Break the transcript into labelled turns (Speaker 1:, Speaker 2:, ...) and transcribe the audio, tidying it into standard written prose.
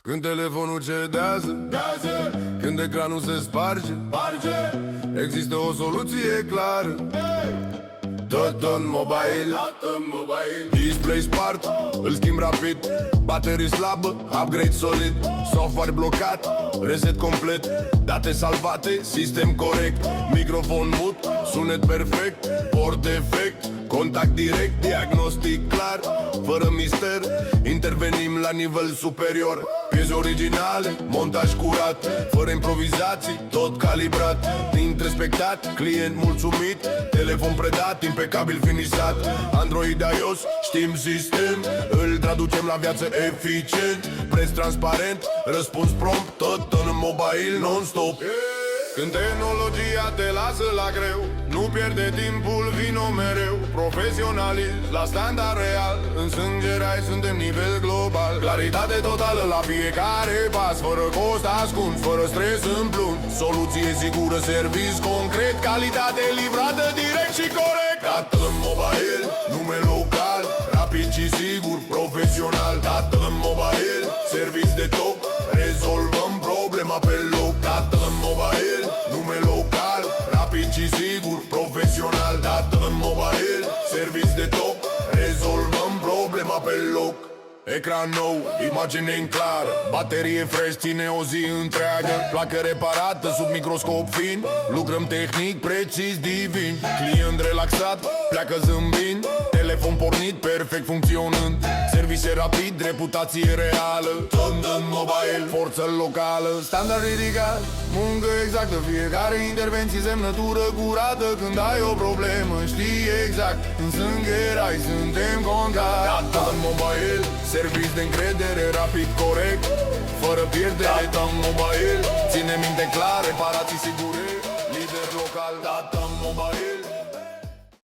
Speaker 1: Când telefonul cedează, când ecranul se sparge, există o soluție clară. Tot în mobile, display spart, îl schimb rapid, baterii slabă, upgrade solid, software blocat, reset complet, date salvate, sistem corect, microfon mut, sunet perfect, port defect, contact direct, diagnostic clar, fără mister, intervenim la nivel superior. Piese originale, montaj curat, fără improvizații, tot calibrat, introspectat, client mulțumit, telefon predat, impecabil finisat. Android, iOS, știm sistem, îl traducem la viață eficient, preț transparent, răspuns prompt, tot în mobile non-stop. Când tehnologia te lasă la greu, nu pierde timpul, vino mereu. Profesionalism la standard real, în sângerai suntem nivel global. Claritate totală la fiecare pas, fără cost ascuns, fără stres în plus. Soluție sigură, service concret, calitate livrată direct și corect. Dată în mobile, nume local, rapid și sigur, profesional. Dată în mobile, service de top, rezolvăm problema pe loc. Dată în mobile, nume local, rapid și sigur, profesional. Dată în mobile, service de top, rezolvăm problema pe loc. Ecran nou, imagine în clar, baterie fresh, ține o zi întreagă. Placă reparată sub microscop fin, lucrăm tehnic, precis, divin. Client relaxat, pleacă zâmbind, telefon pornit, perfect funcționând. Service rapid, reputație reală, tot în mobile, forță locală. Standard ridicat, muncă exactă, fiecare intervenție, semnătură curată. Când ai o problemă, știi exact, în sângerai suntem contact. Dată în mobile, service de încredere, rapid, corect, fără pierdere. Dată în mobile, ține minte clar, reparații sigure, lider local. Dată în mobile.